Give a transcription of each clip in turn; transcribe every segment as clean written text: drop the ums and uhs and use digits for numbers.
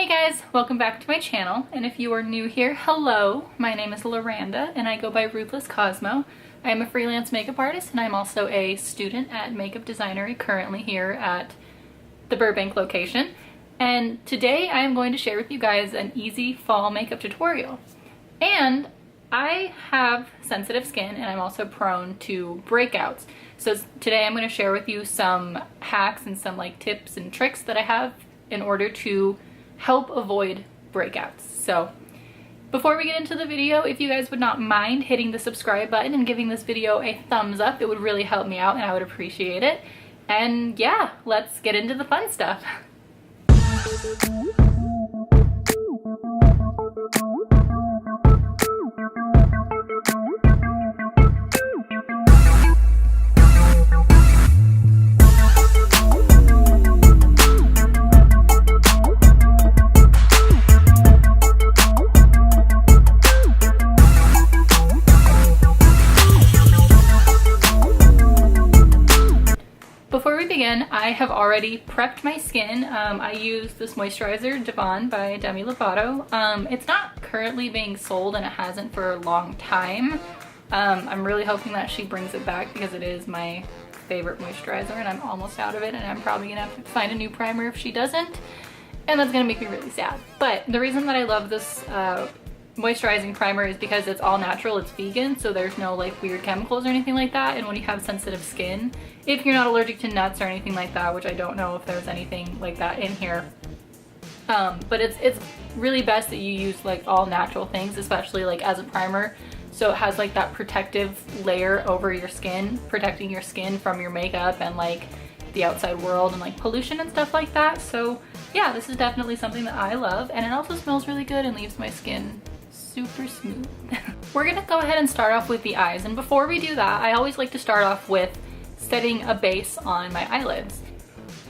Hey guys, welcome back to my channel, and if you are new here, hello! My name is Loranda and I go by Ruthless Cosmo. I am a freelance makeup artist and I'm also a student at Makeup Designory currently here at the Burbank location. And today I am going to share with you guys an easy fall makeup tutorial. And I have sensitive skin and I'm also prone to breakouts. So today I'm going to share with you some hacks and some tips and tricks that I have in order to help avoid breakouts. So before we get into the video, if you guys would not mind hitting the subscribe button and giving this video a thumbs up, it would really help me out and I would appreciate it. And yeah, let's get into the fun stuff. I have already prepped my skin. I use this moisturizer, Devon by Demi Lovato. It's not currently being sold and it hasn't for a long time. I'm really hoping that she brings it back because it is my favorite moisturizer and I'm almost out of it, and I'm probably gonna have to find a new primer if she doesn't, and that's gonna make me really sad. But the reason that I love this moisturizing primer is because it's all natural, it's vegan, so there's no weird chemicals or anything like that. And when you have sensitive skin, if you're not allergic to nuts or anything like that, which I don't know if there's anything like that in here, but it's really best that you use all natural things, especially as a primer, so it has that protective layer over your skin, protecting your skin from your makeup and the outside world and pollution and stuff like that. So yeah, this is definitely something that I love, and it also smells really good and leaves my skin super smooth. We're gonna go ahead and start off with the eyes, and before we do that, I always like to start off with setting a base on my eyelids.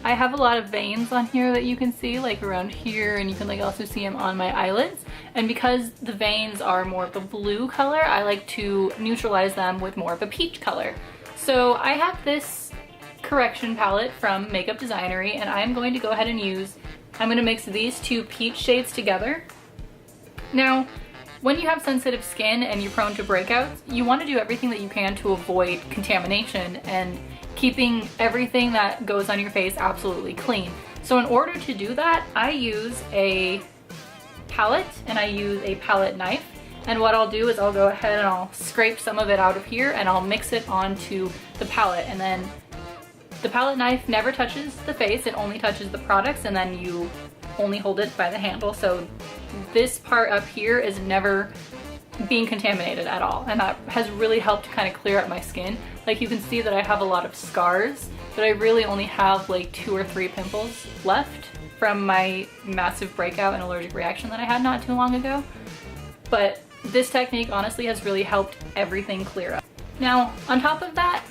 I have a lot of veins on here that you can see around here, and you can also see them on my eyelids, and because the veins are more of a blue color, I like to neutralize them with more of a peach color. So I have this correction palette from Makeup Designory, and I'm going to go ahead and I'm going to mix these two peach shades together. Now, when you have sensitive skin and you're prone to breakouts, you want to do everything that you can to avoid contamination and keeping everything that goes on your face absolutely clean. So in order to do that, I use a palette and I use a palette knife. And what I'll do is I'll go ahead and I'll scrape some of it out of here and I'll mix it onto the palette. And then the palette knife never touches the face, it only touches the products, and then you only hold it by the handle. So this part up here is never being contaminated at all, and that has really helped kind of clear up my skin. You can see that I have a lot of scars, but I really only have 2 or 3 pimples left from my massive breakout and allergic reaction that I had not too long ago. But this technique honestly has really helped everything clear up. Now, on top of that,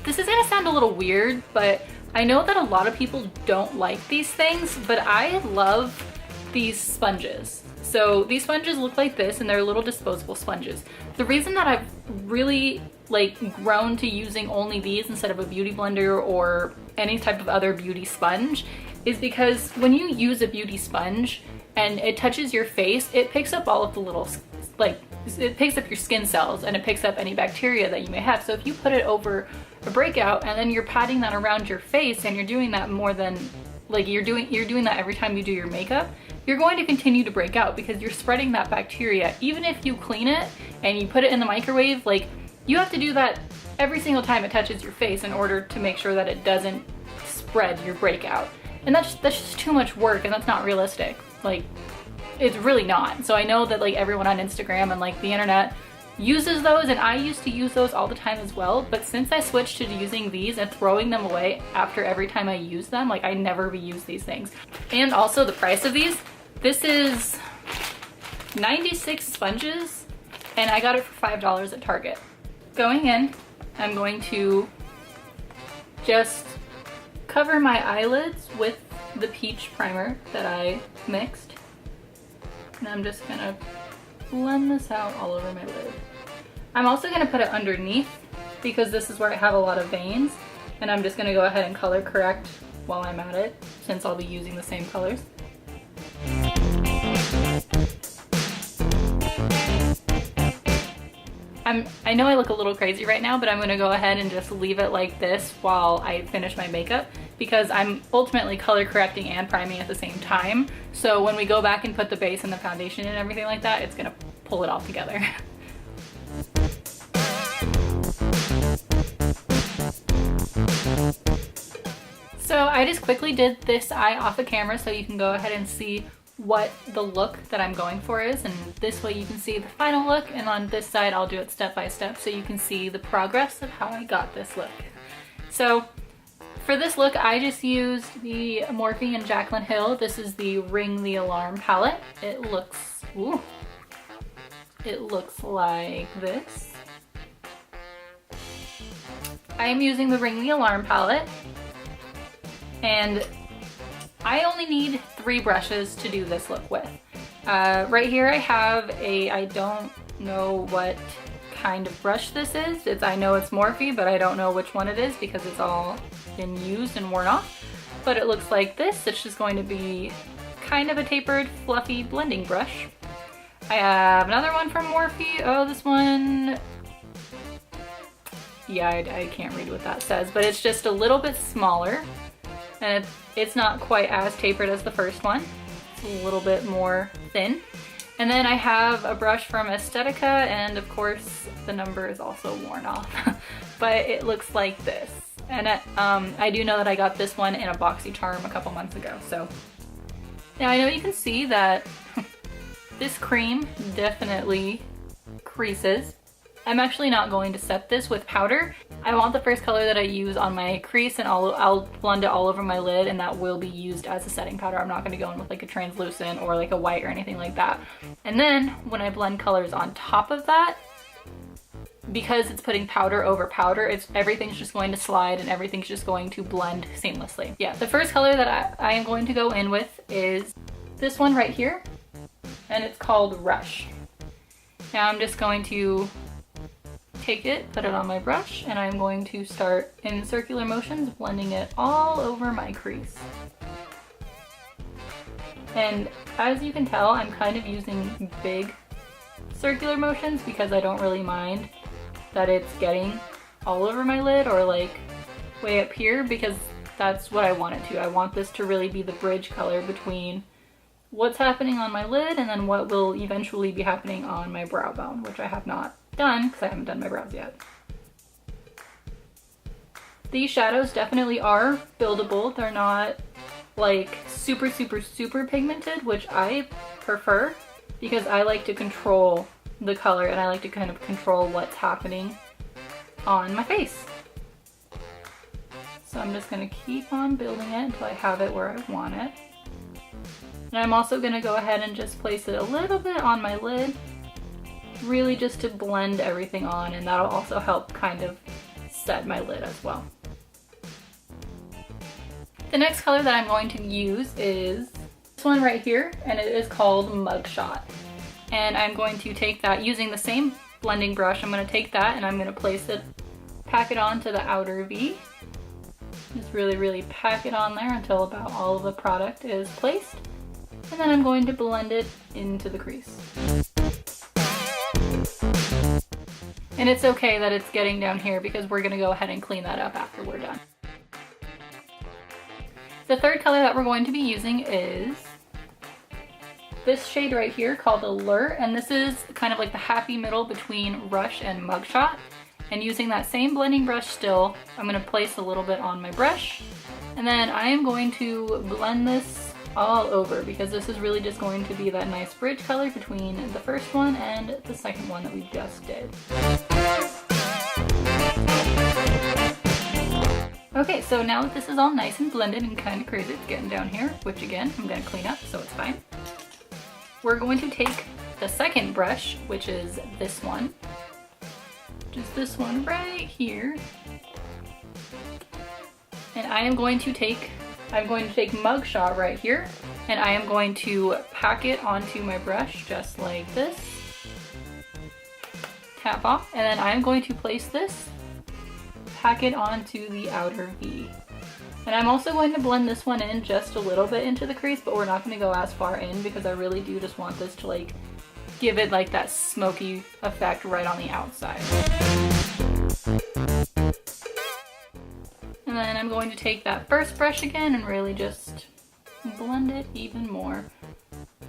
this is gonna sound a little weird, but I know that a lot of people don't like these things, but I love these sponges. So these sponges look like this, and they're little disposable sponges. The reason that I've really grown to using only these instead of a beauty blender or any type of other beauty sponge is because when you use a beauty sponge and it touches your face, it picks up all of the little it picks up your skin cells and it picks up any bacteria that you may have. So if you put it over a breakout and then you're patting that around your face and you're doing that more than you're doing that every time you do your makeup, you're going to continue to break out because you're spreading that bacteria. Even if you clean it and you put it in the microwave, you have to do that every single time it touches your face in order to make sure that it doesn't spread your breakout. And that's just too much work, and that's not realistic. It's really not. So I know that everyone on Instagram and the internet uses those, and I used to use those all the time as well, but since I switched to using these and throwing them away after every time I use them, I never reuse these things. And also the price of these, this is 96 sponges and I got it for $5 at Target. Going in, I'm going to just cover my eyelids with the peach primer that I mixed, and I'm just gonna blend this out all over my lid. I'm also gonna put it underneath because this is where I have a lot of veins, and I'm just gonna go ahead and color correct while I'm at it, since I'll be using the same colors. I know I look a little crazy right now, but I'm gonna go ahead and just leave it like this while I finish my makeup, because I'm ultimately color correcting and priming at the same time. So when we go back and put the base and the foundation and everything like that, it's gonna pull it all together. So I just quickly did this eye off the camera so you can go ahead and see what the look that I'm going for is, and this way you can see the final look, and on this side I'll do it step by step so you can see the progress of how I got this look. So for this look I just used the Morphe and Jaclyn Hill. This is the Ring the Alarm palette. It looks like this. I am using the Ring the Alarm palette, and I only need 3 brushes to do this look with. Right here I have I don't know what kind of brush this is. I know it's Morphe, but I don't know which one it is because it's all been used and worn off. But it looks like this. It's just going to be kind of a tapered, fluffy blending brush. I have another one from Morphe. Oh, this one, yeah, I can't read what that says, but it's just a little bit smaller. And it's not quite as tapered as the first one. It's a little bit more thin. And then I have a brush from Estetica, and of course the number is also worn off. But it looks like this. And I do know that I got this one in a Boxycharm a couple months ago. So now I know you can see that this cream definitely creases. I'm actually not going to set this with powder. I want the first color that I use on my crease, and I'll blend it all over my lid, and that will be used as a setting powder. I'm not going to go in with like a translucent or like a white or anything like that. And then when I blend colors on top of that, because it's putting powder over powder, everything's just going to slide and everything's just going to blend seamlessly. Yeah, the first color that I am going to go in with is this one right here, and it's called Rush. Now I'm just going to take it, put it on my brush, and I'm going to start in circular motions blending it all over my crease. And as you can tell, I'm kind of using big circular motions because I don't really mind that it's getting all over my lid or like way up here, because that's what I want it to. I want this to really be the bridge color between what's happening on my lid and then what will eventually be happening on my brow bone, which I have not done because I haven't done my brows yet. These shadows definitely are buildable. They're not like super pigmented, which I prefer because I like to control the color and I like to kind of control what's happening on my face. So I'm just going to keep on building it until I have it where I want it. And I'm also going to go ahead and just place it a little bit on my lid, really just to blend everything on, and that'll also help kind of set my lid as well. The next color that I'm going to use is this one right here, and it is called Mugshot. And I'm going to take that using the same blending brush. I'm going to take that and I'm going to place it, pack it onto the outer V. Just really pack it on there until about all of the product is placed. And then I'm going to blend it into the crease. And it's okay that it's getting down here because we're gonna go ahead and clean that up after we're done. The third color that we're going to be using is this shade right here called Allure, and this is kind of like the happy middle between Rush and Mugshot. And using that same blending brush still, I'm gonna place a little bit on my brush, and then I am going to blend this all over because this is really just going to be that nice bridge color between the first one and the second one that we just did. Okay, so now that this is all nice and blended and kind of crazy, it's getting down here, which again, I'm gonna clean up so it's fine. We're going to take the second brush, which is this one, just this one right here. And I'm going to take Mugshot right here, and I am going to pack it onto my brush just like this. Tap off, and then I'm going to place this, pack it onto the outer V. And I'm also going to blend this one in just a little bit into the crease, but we're not going to go as far in because I really do just want this to like give it like that smoky effect right on the outside. And then I'm going to take that first brush again and really just blend it even more.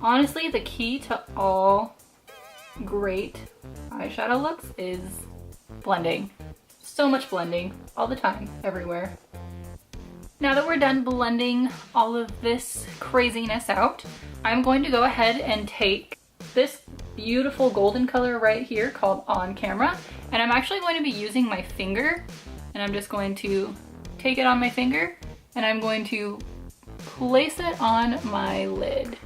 Honestly, the key to all great eyeshadow looks is blending. So much blending, all the time, everywhere. Now that we're done blending all of this craziness out, I'm going to go ahead and take this beautiful golden color right here called On Camera, and I'm actually going to be using my finger, and I'm just going to take it on my finger, and I'm going to place it on my lid.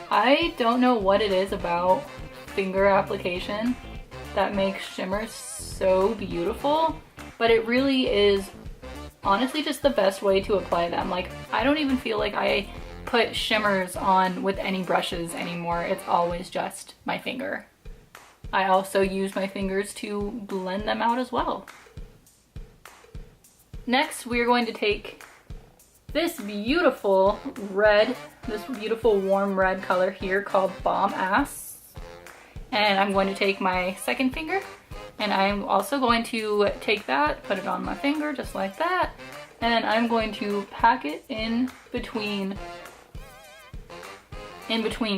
I don't know what it is about finger application that makes shimmers so beautiful, but it really is honestly just the best way to apply them. Like, I don't even feel like I put shimmers on with any brushes anymore. It's always just my finger. I also use my fingers to blend them out as well. Next, we're going to take this beautiful red, this beautiful warm red color here called Bomb Ass. And I'm going to take my second finger, and I'm also going to take that, put it on my finger just like that, and I'm going to pack it in between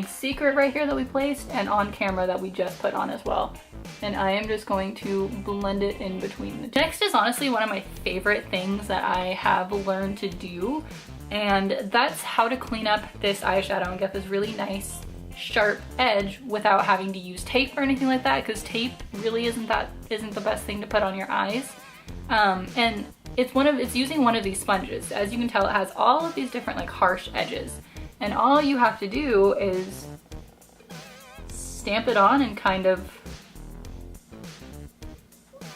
Secret right here that we placed and On Camera that we just put on as well. And I am just going to blend it in between the two. Next is honestly one of my favorite things that I have learned to do, and that's how to clean up this eyeshadow and get this really nice sharp edge without having to use tape or anything like that, because tape really isn't the best thing to put on your eyes. And it's using one of these sponges. As you can tell, it has all of these different like harsh edges, and all you have to do is stamp it on and kind of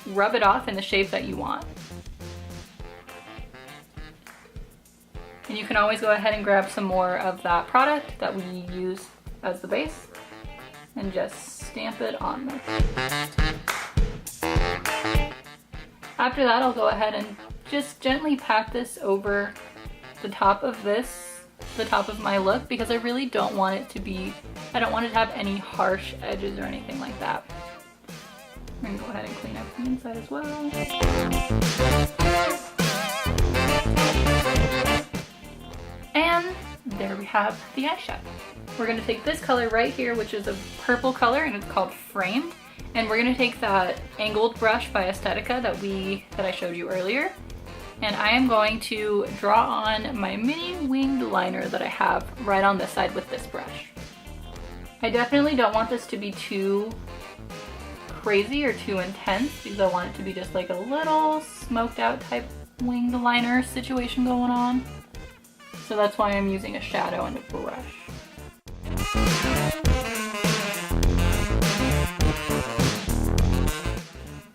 rub it off in the shape that you want. And you can always go ahead and grab some more of that product that we use as the base and just stamp it on there. After that, I'll go ahead and just gently pat this over the top of my look, because I really don't want it to be, I don't want it to have any harsh edges or anything like that. I'm gonna go ahead and clean up the inside as well. And there we have the eyeshadow. We're gonna take this color right here, which is a purple color, and it's called Framed. And we're gonna take that angled brush by Estetica that I showed you earlier. And I am going to draw on my mini winged liner that I have right on this side with this brush. I definitely don't want this to be too crazy or too intense, because I want it to be just like a little smoked out type winged liner situation going on. So that's why I'm using a shadow and a brush.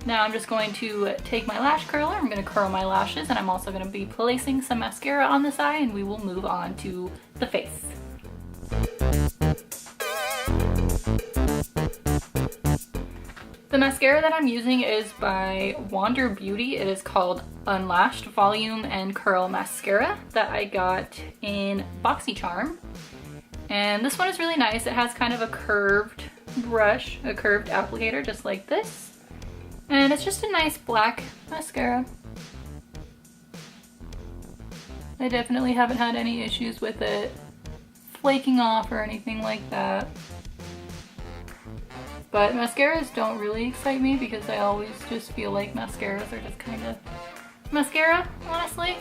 Now I'm just going to take my lash curler, I'm going to curl my lashes, and I'm also going to be placing some mascara on this eye, and we will move on to the face. The mascara that I'm using is by Wander Beauty. It is called Unlashed Volume and Curl Mascara that I got in Boxycharm. And this one is really nice. It has kind of a curved brush, a curved applicator just like this. And it's just a nice black mascara. I definitely haven't had any issues with it flaking off or anything like that. But mascaras don't really excite me, because I always just feel like mascaras are just kind of mascara, honestly.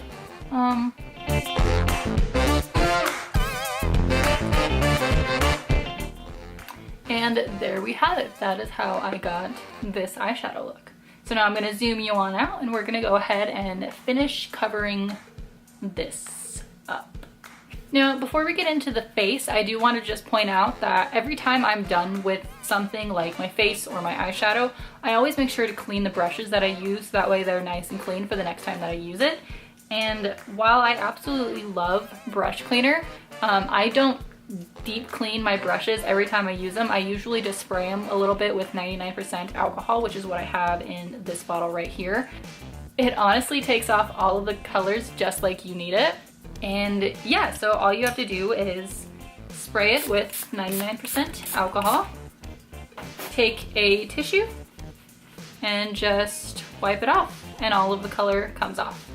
And there we have it. That is how I got this eyeshadow look. So now I'm going to zoom you on out, and we're going to go ahead and finish covering this up. Now, before we get into the face, I do want to just point out that every time I'm done with something like my face or my eyeshadow, I always make sure to clean the brushes that I use. That way they're nice and clean for the next time that I use it. And while I absolutely love brush cleaner, I don't deep clean my brushes every time I use them. I usually just spray them a little bit with 99% alcohol, which is what I have in this bottle right here. It honestly takes off all of the colors just like you need it. And yeah, so all you have to do is spray it with 99% alcohol, take a tissue and just wipe it off, and all of the color comes off.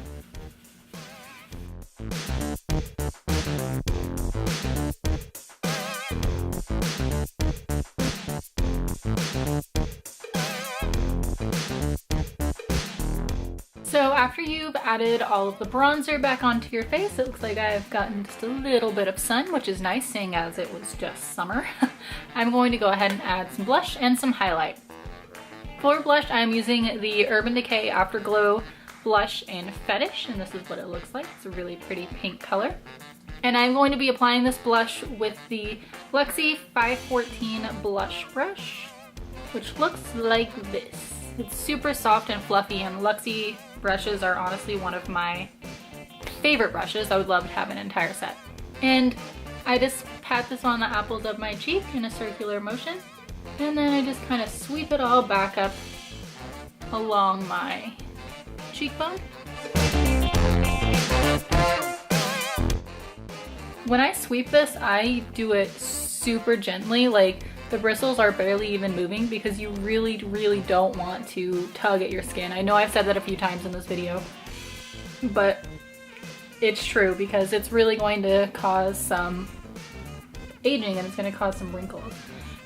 So after you've added all of the bronzer back onto your face, it looks like I've gotten just a little bit of sun, which is nice seeing as it was just summer. I'm going to go ahead and add some blush and some highlight. For blush, I'm using the Urban Decay Afterglow Blush in Fetish, and this is what it looks like. It's a really pretty pink color. And I'm going to be applying this blush with the Luxie 514 blush brush, which looks like this. It's super soft and fluffy, and Luxie brushes are honestly one of my favorite brushes. I would love to have an entire set. And I just pat this on the apples of my cheek in a circular motion, and then I just kind of sweep it all back up along my cheekbone. When I sweep this, I do it super gently, like the bristles are barely even moving, because you really, really don't want to tug at your skin. I know I've said that a few times in this video, but it's true, because it's really going to cause some aging and it's going to cause some wrinkles.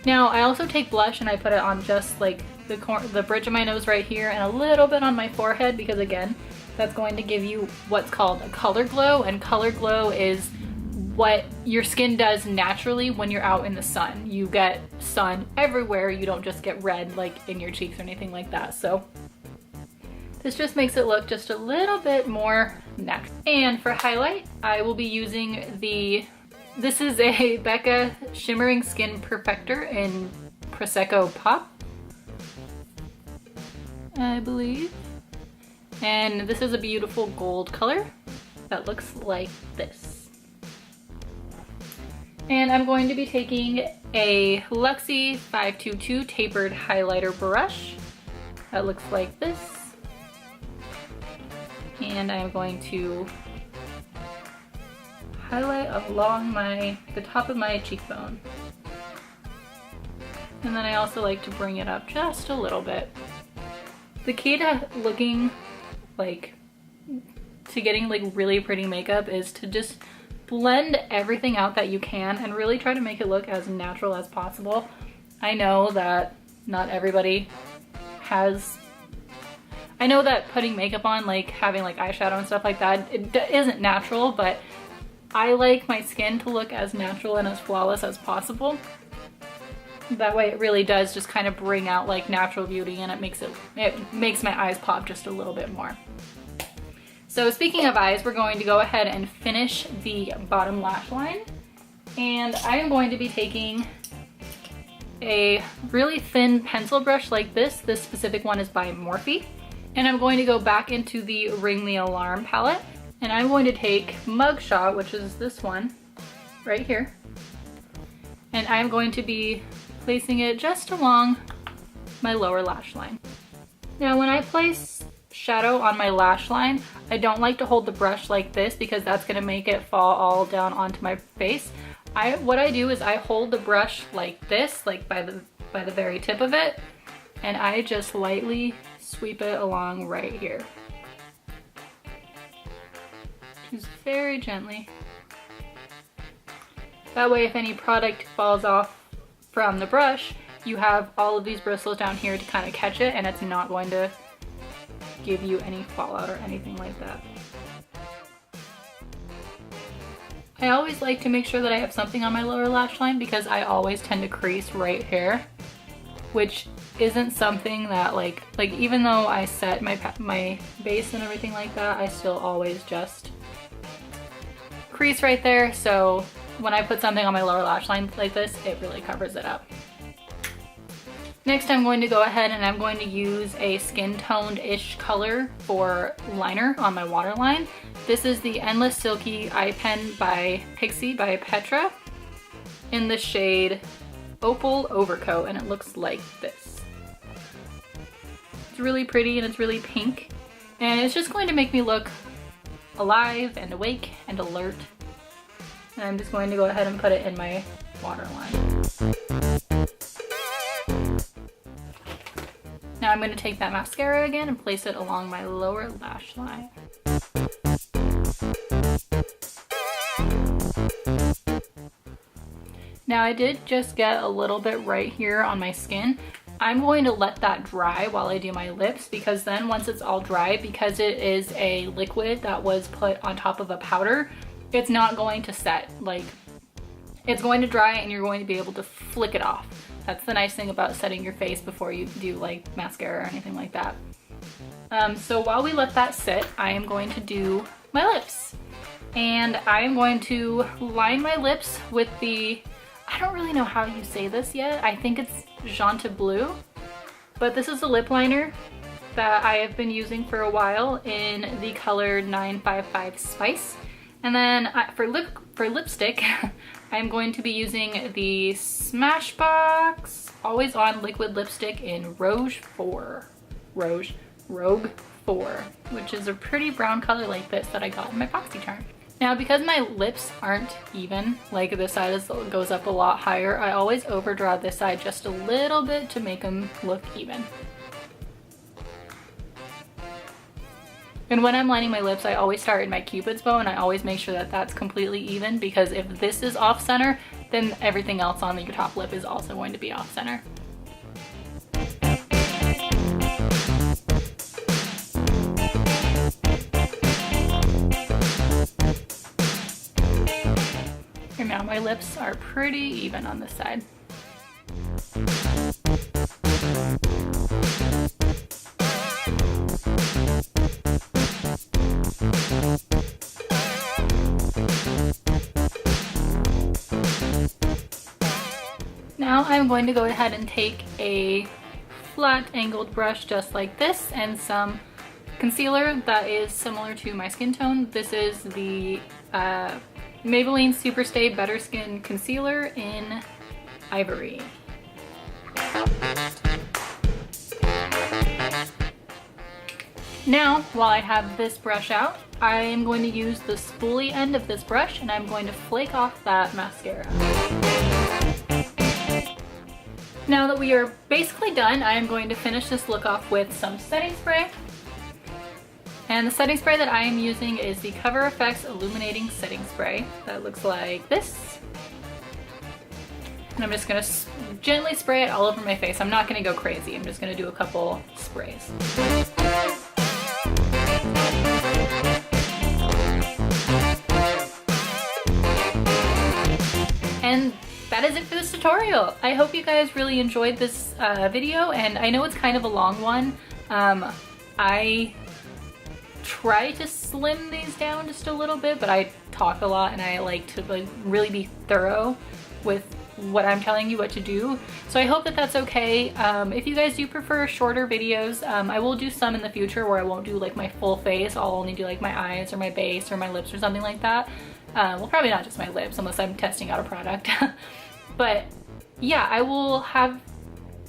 Now, I also take blush and I put it on just like the bridge of my nose right here and a little bit on my forehead, because again, that's going to give you what's called a color glow, and color glow is what your skin does naturally when you're out in the sun. You get sun everywhere, you don't just get red like in your cheeks or anything like that. So this just makes it look just a little bit more natural. And for highlight, I will be using this is a Becca Shimmering Skin Perfector in Prosecco Pop, I believe. And this is a beautiful gold color that looks like this. And I'm going to be taking a Luxie 522 tapered highlighter brush that looks like this. And I'm going to highlight along the top of my cheekbone. And then I also like to bring it up just a little bit. The key to getting like really pretty makeup is to just blend everything out that you can and really try to make it look as natural as possible. I know that not everybody has, I know that putting makeup on, like having like eyeshadow and stuff like that, it isn't natural, but I like my skin to look as natural and as flawless as possible. That way it really does just kind of bring out like natural beauty, and it makes my eyes pop just a little bit more. So speaking of eyes, we're going to go ahead and finish the bottom lash line. And I am going to be taking a really thin pencil brush like this. This specific one is by Morphe. And I'm going to go back into the Ring the Alarm palette. And I'm going to take Mugshot, which is this one right here. And I'm going to be placing it just along my lower lash line. Now when I place shadow on my lash line, I don't like to hold the brush like this, because that's going to make it fall all down onto my face. What I do is I hold the brush like this, like by the very tip of it, and I just lightly sweep it along right here. Just very gently. That way if any product falls off from the brush, you have all of these bristles down here to kind of catch it, and it's not going to give you any fallout or anything like that. I always like to make sure that I have something on my lower lash line, because I always tend to crease right here, which isn't something that like even though I set my base and everything like that, I still always just crease right there. So when I put something on my lower lash line like this, it really covers it up. Next, I'm going to go ahead and I'm going to use a skin toned-ish color for liner on my waterline. This is the Endless Silky Eye Pen by Pixie by Petra in the shade Opal Overcoat, and it looks like this. It's really pretty and it's really pink, and it's just going to make me look alive and awake and alert. And I'm just going to go ahead and put it in my waterline. Now I'm going to take that mascara again and place it along my lower lash line. Now I did just get a little bit right here on my skin. I'm going to let that dry while I do my lips, because then once it's all dry, because it is a liquid that was put on top of a powder, it's not going to set. Like, it's going to dry and you're going to be able to flick it off. That's the nice thing about setting your face before you do like mascara or anything like that. So while we let that sit, I am going to do my lips. And I am going to line my lips with the, I don't really know how you say this yet. I think it's Jante Bleu, but this is a lip liner that I have been using for a while in the color 955 Spice. And then for lipstick, I'm going to be using the Smashbox Always On Liquid Lipstick in Rogue 4, which is a pretty brown color like this that I got in my Boxycharm. Now, because my lips aren't even, like this side goes up a lot higher, I always overdraw this side just a little bit to make them look even. And when I'm lining my lips, I always start in my Cupid's bow and I always make sure that that's completely even, because if this is off center, then everything else on your top lip is also going to be off center. And now my lips are pretty even on this side. Now I'm going to go ahead and take a flat angled brush just like this and some concealer that is similar to my skin tone. This is the Maybelline Superstay Better Skin Concealer in Ivory. Now, while I have this brush out, I am going to use the spoolie end of this brush and I'm going to flake off that mascara. Now that we are basically done, I am going to finish this look off with some setting spray. And the setting spray that I am using is the Cover FX Illuminating Setting Spray that looks like this. And I'm just gonna gently spray it all over my face. I'm not gonna go crazy. I'm just gonna do a couple sprays. And that is it for this tutorial. I hope you guys really enjoyed this video, and I know it's kind of a long one. I try to slim these down just a little bit, but I talk a lot and I like to like really be thorough with what I'm telling you what to do. So I hope that that's okay. If you guys do prefer shorter videos, I will do some in the future where I won't do like my full face. I'll only do like my eyes or my base or my lips or something like that. Well, probably not just my lips unless I'm testing out a product. But yeah, I will have,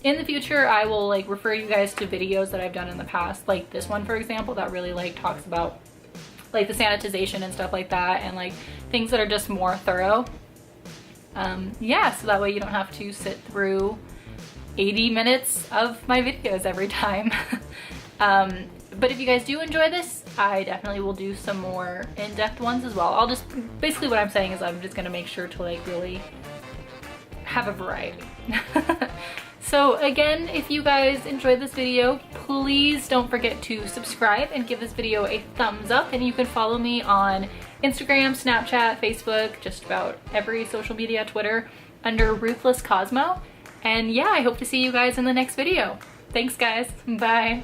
in the future, I will like refer you guys to videos that I've done in the past, like this one, for example, that really like talks about like the sanitization and stuff like that, and like things that are just more thorough. Yeah, so that way you don't have to sit through 80 minutes of my videos every time. But if you guys do enjoy this, I definitely will do some more in-depth ones as well. I'll just, basically what I'm saying is I'm just gonna make sure to like really have a variety. So again, if you guys enjoyed this video, please don't forget to subscribe and give this video a thumbs up. And you can follow me on Instagram, Snapchat, Facebook, just about every social media, Twitter, under Ruthless Cosmo. And yeah, I hope to see you guys in the next video. Thanks guys, bye.